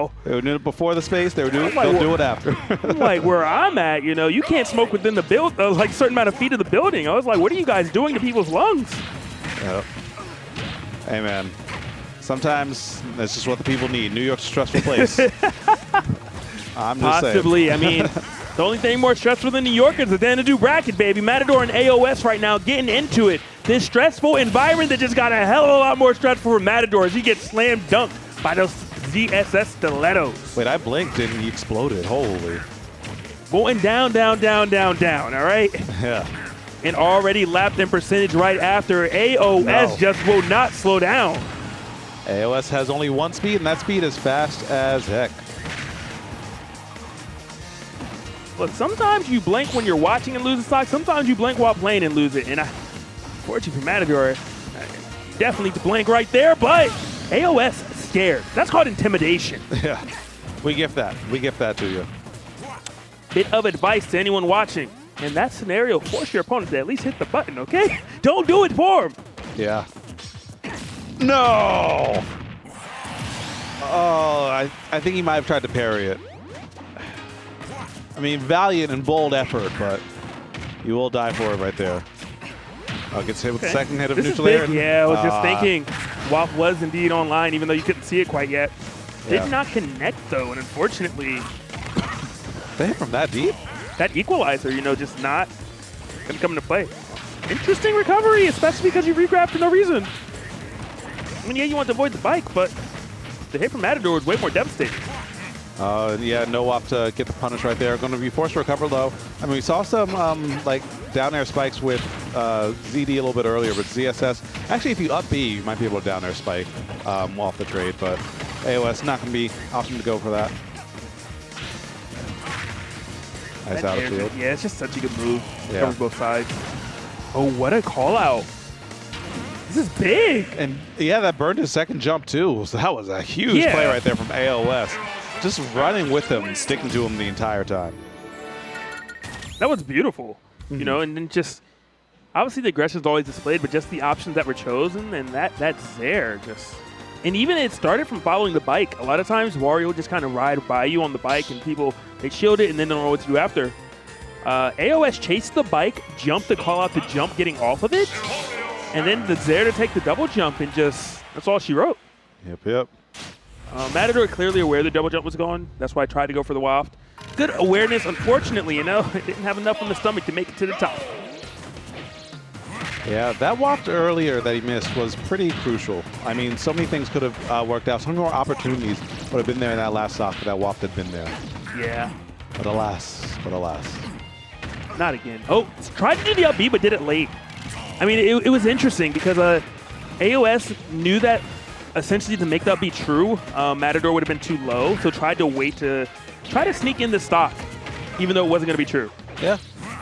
now. They were doing it before the space. They'll do it after. Like where I'm at, you know, you can't smoke within the build, like a certain amount of feet of the building. I was like, what are you guys doing to people's lungs? Yep. Hey, man. Sometimes that's just what the people need. New York's a stressful place. I'm just Possibly. saying. I mean, the only thing more stressful than New York is the Xanadu bracket, baby. Matador and AoS right now getting into it. This stressful environment that just got a hell of a lot more stressful for Matador as he gets slam dunked by those ZSS stilettos. Wait, I blinked and he exploded. Holy. Going down, down, down, down, down, all right? Yeah. And already lapped in percentage right after. AoS just will not slow down. AoS has only one speed, and that speed is fast as heck. Look, sometimes you blink when you're watching and lose a stock. Sometimes you blink while playing and lose it. And fortunately for Matador, definitely to blink right there, but AoS scared. That's called intimidation. Yeah, we gift that. We gift that to you. Bit of advice to anyone watching. In that scenario, force your opponent to at least hit the button, okay? Don't do it for him. Yeah. No! Oh, I think he might have tried to parry it. I mean, valiant and bold effort, but you will die for it right there. Gets hit with the second hit of neutral air. Yeah, I was just thinking. WAF was indeed online, even though you couldn't see it quite yet. Did not connect, though, and unfortunately... They hit from that deep? That equalizer, you know, just not going to come into play. Interesting recovery, especially because you regrabbed for no reason. I mean, yeah, you want to avoid the bike, but the hit from Matador was way more devastating. Yeah, no WAP to get the punish right there. Going to be forced to recover, though. I mean, we saw some, like, down air spikes with ZD a little bit earlier, but ZSS, actually, if you up B, you might be able to down air spike off the trade, but AoS not going to be option to go for that. Nice out of field. Yeah, it's just such a good move. Yeah. Covers both sides. Oh, what a call out. This is big. And yeah, that burned his second jump too. So that was a huge play right there from AoS. Just running with him and sticking to him the entire time. That was beautiful. You know, and then just obviously the aggression is always displayed, but just the options that were chosen and that's there. And even it started from following the bike. A lot of times Wario will just kind of ride by you on the bike and people, they shield it and then don't know what to do after. AoS chased the bike, jumped to call out the jump getting off of it, and then the Zaire to take the double jump and just, that's all she wrote. Yep. Matador clearly aware the double jump was gone. That's why I tried to go for the waft. Good awareness. Unfortunately, you know, it didn't have enough in the stomach to make it to the top. Yeah, that waft earlier that he missed was pretty crucial. I mean, so many things could have worked out. Some more opportunities would have been there in that last stock if that waft had been there. Yeah. But alas. Not again. Oh, tried to do the up B, but did it late. I mean, it was interesting because AoS knew that essentially to make that be true, Matador would have been too low, so tried to wait to try to sneak in the stock, even though it wasn't going to be true. Yeah.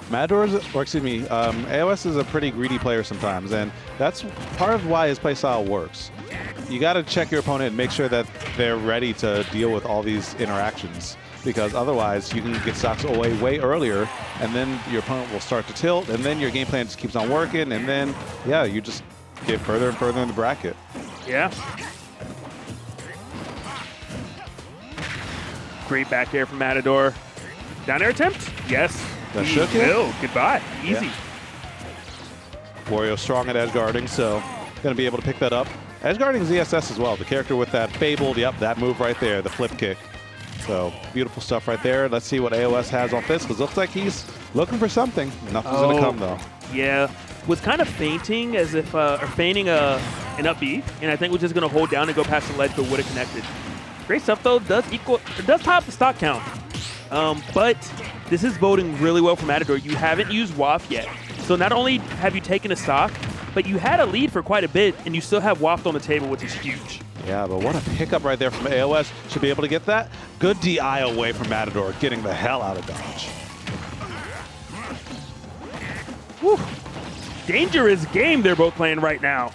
AoS is a pretty greedy player sometimes, and that's part of why his playstyle works. You got to check your opponent and make sure that they're ready to deal with all these interactions, because otherwise you can get stocks away way earlier, and then your opponent will start to tilt, and then your game plan just keeps on working, and then, yeah, you just get further and further in the bracket. Yeah. Great back air from Matador. Down air attempt? Yes. That shook him. Goodbye. Easy. Yeah. Wario strong at edge guarding, so going to be able to pick that up. Edge guarding ZSS as well. The character with that fabled, that move right there, the flip kick. So beautiful stuff right there. Let's see what AoS has off this, because looks like he's looking for something. Nothing's going to come, though. Yeah. Was kind of feinting as if, or feigning an up B, and I think was just going to hold down and go past the ledge, but would have connected. Great stuff, though. Does tie up the stock count. But this is boding really well for Matador. You haven't used WAF yet. So not only have you taken a stock, but you had a lead for quite a bit, and you still have WAF on the table, which is huge. Yeah, but what a pickup right there from AoS. Should be able to get that. Good DI away from Matador, getting the hell out of dodge. Whew. Dangerous game they're both playing right now.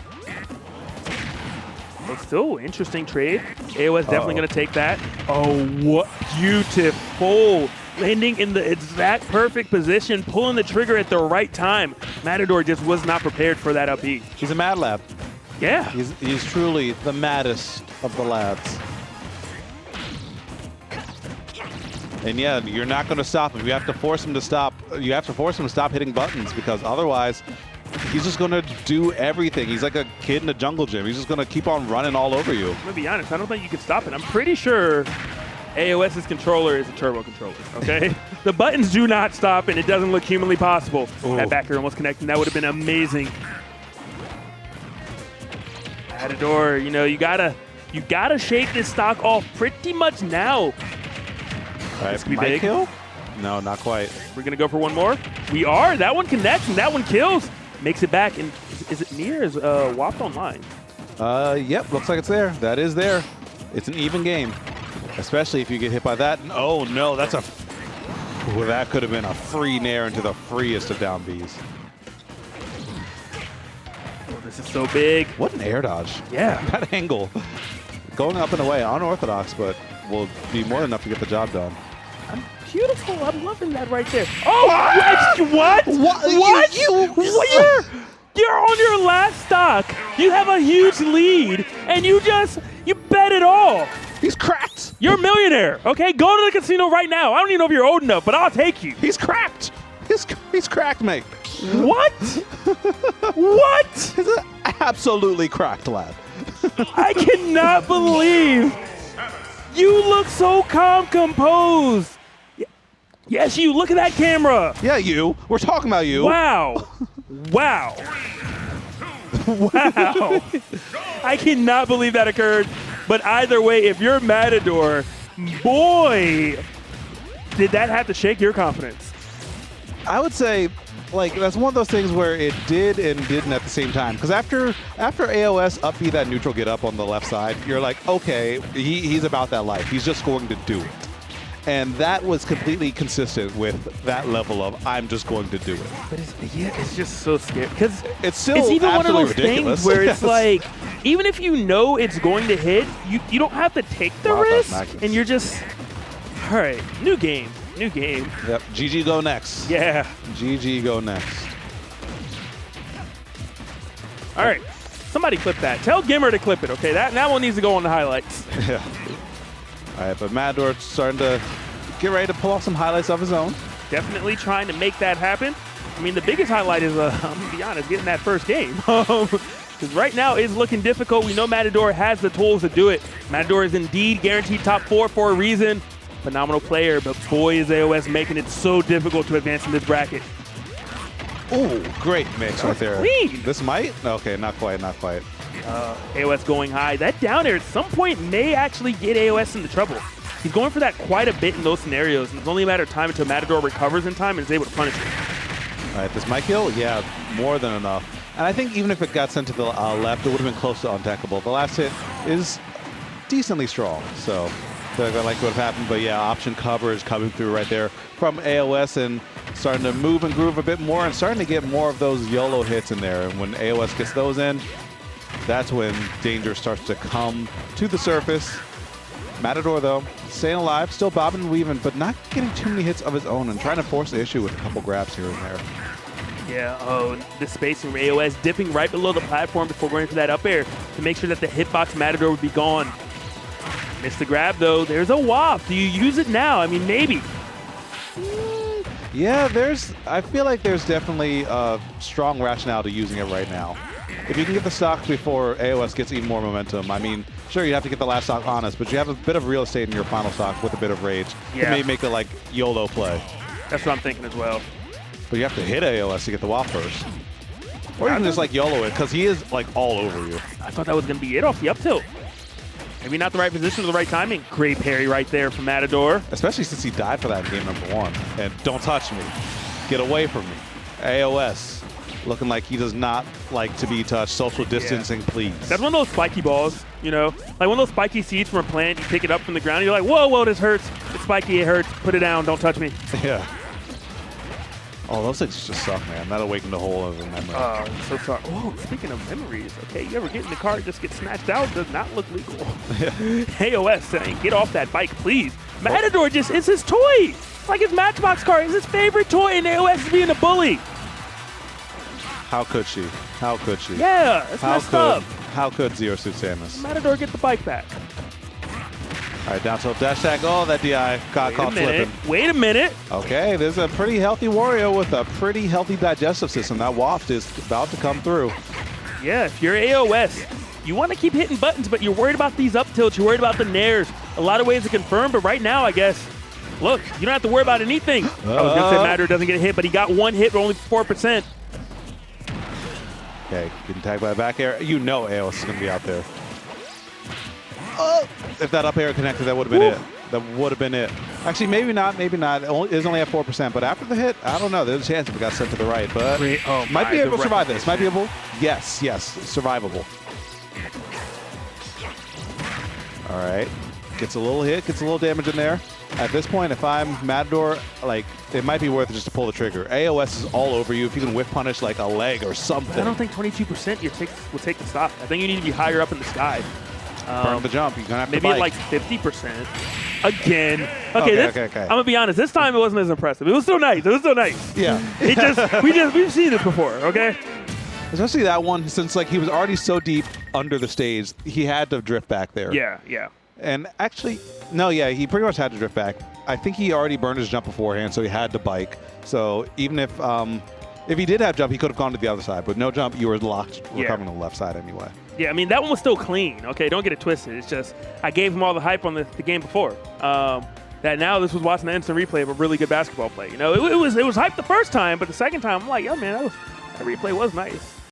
But still, interesting trade. AoS definitely going to take that. Oh, what beautiful. Landing in the exact perfect position, pulling the trigger at the right time. Matador just was not prepared for that up B. He's a mad lad. Yeah. He's truly the maddest of the lads. And yeah, you're not going to stop him. You have to force him to stop. You have to force him to stop hitting buttons because otherwise, he's just going to do everything. He's like a kid in a jungle gym. He's just going to keep on running all over you. I'm going to be honest. I don't think you can stop it. I'm pretty sure AoS's controller is a turbo controller, okay? The buttons do not stop, and it doesn't look humanly possible. Ooh. That back air almost connecting. That would have been amazing. Matador, you know, you gotta shake this stock off pretty much now. All right, this could be big. Kill? No, not quite. We're gonna go for one more. We are. That one connects and that one kills. Makes it back. And is it near? Is WAPT online? Yep. Looks like it's there. That is there. It's an even game, especially if you get hit by that. Oh no, that's a. Well, that could have been a free nair into the freest of down Bs. This is so big. What an air dodge. Yeah. That angle. Going up and away, unorthodox, but will be more than enough to get the job done. Beautiful. I'm loving that right there. Oh, what? You're on your last stock. You have a huge lead, and you bet it all. He's cracked. You're a millionaire, okay? Go to the casino right now. I don't even know if you're old enough, but I'll take you. He's cracked. He's cracked, mate. What? What? He's absolutely cracked, lad. I cannot believe you look so calm, composed. Yes, you. Look at that camera. Yeah, you. We're talking about you. Wow. Wow. Wow. I cannot believe that occurred. But either way, if you're Matador, boy, did that have to shake your confidence. I would say, like, that's one of those things where it did and didn't at the same time. Because after AoS up B that neutral get up on the left side, you're like, okay, he's about that life. He's just going to do it. And that was completely consistent with that level of I'm just going to do it. But it's just so scary. Because it's even one of those ridiculous. Things where it's like, even if you know it's going to hit, you don't have to take the risk. And you're just, all right, new game. New game. Yep. GG go next. Yeah. GG go next. All right. Somebody clip that. Tell Gimmer to clip it, okay? That one needs to go on the highlights. Yeah. All right, but Matador starting to get ready to pull off some highlights of his own. Definitely trying to make that happen. I mean, the biggest highlight is, I'm going to be honest, getting that first game. Because right now it's looking difficult. We know Matador has the tools to do it. Matador is indeed guaranteed top 4 for a reason. Phenomenal player, but boy is AoS making it so difficult to advance in this bracket. Ooh, great mix right there. Clean. This might? Okay, not quite, not quite. AoS going high. That down air at some point may actually get AoS into trouble. He's going for that quite a bit in those scenarios, and it's only a matter of time until Matador recovers in time and is able to punish it. All right, this might kill? Yeah, more than enough. And I think even if it got sent to the left, it would have been close to untackable. The last hit is decently strong, so I like what would have happened. But yeah, option coverage coming through right there from AoS and starting to move and groove a bit more and starting to get more of those YOLO hits in there. And when AoS gets those in, that's when danger starts to come to the surface. Matador, though, staying alive, still bobbing and weaving, but not getting too many hits of his own and trying to force the issue with a couple grabs here and there. Yeah, the spacing from AoS dipping right below the platform before going for that up air to make sure that the hitbox Matador would be gone. Missed the grab, though. There's a WAP. Do you use it now? I mean, maybe. Yeah, I feel like there's definitely a strong rationale to using it right now. If you can get the stock before AoS gets even more momentum, I mean, sure, you have to get the last stock honest, but you have a bit of real estate in your final stock with a bit of rage. Yeah. It may make it like YOLO play. That's what I'm thinking as well. But you have to hit AoS to get the WAP first. Or you can just like YOLO it, because he is like all over you. I thought that was going to be it off the up tilt. Maybe not the right position or the right timing. Great parry right there from Matador. Especially since he died for that in game number 1. And don't touch me. Get away from me. AoS looking like he does not like to be touched. Social distancing, please. That's one of those spiky balls, you know? Like one of those spiky seeds from a plant. You pick it up from the ground. You're like, whoa, whoa, this hurts. It's spiky, it hurts. Put it down. Don't touch me. Yeah. Oh, those things just suck, man. That awakened a whole other memory. Oh, I'm so sorry. Oh, speaking of memories, okay, you ever get in the car and just get snatched out? Does not look legal. Yeah. AoS saying, get off that bike, please. Matador just, it's his toy. It's like his Matchbox car. It's his favorite toy, and AoS is being a bully. How could she? How could she? Yeah, it's messed up. How could Zero Suit Samus? Matador get the bike back. All right, down tilt dash tag. Oh, that DI got caught flipping. Wait a minute. Okay, there's a pretty healthy Wario with a pretty healthy digestive system. That waft is about to come through. Yeah, if you're AoS, you want to keep hitting buttons, but you're worried about these up tilts. You're worried about the nairs. A lot of ways to confirm, but right now, I guess, look, you don't have to worry about anything. I was going to say Matter doesn't get hit, but he got one hit for only 4%. Okay, getting tagged by a back air. You know AoS is going to be out there. Oh, if that up air connected, that would have been it. That would have been it. Actually, maybe not. Maybe not. It is only at 4%. But after the hit, I don't know. There's a chance if it got sent to the right. But might be able to survive this. Might be able. Yes, yes, survivable. All right. Gets a little hit. Gets a little damage in there. At this point, if I'm Matador, like, it might be worth it just to pull the trigger. AoS is all over you. If you can whiff punish like a leg or something. I don't think 22% will take the stop. I think you need to be higher up in the sky. Burn the jump. You're gonna have to maybe bike. like 50%. Again. Okay, okay. I'm gonna be honest. This time it wasn't as impressive. It was still nice. It was still nice. Yeah. We've seen this before. Okay. Especially that one, since like he was already so deep under the stage, he had to drift back there. Yeah, yeah. And actually, no, yeah, he pretty much had to drift back. I think he already burned his jump beforehand, so he had to bike. So even if he did have jump, he could have gone to the other side. But no jump, you were locked. We're coming to the left side anyway. Yeah, I mean, that one was still clean. Okay, don't get it twisted. It's just I gave him all the hype on the game before. That now this was watching the instant replay of a really good basketball play. You know, it was hype the first time, but the second time I'm like, yo, man, that replay was nice.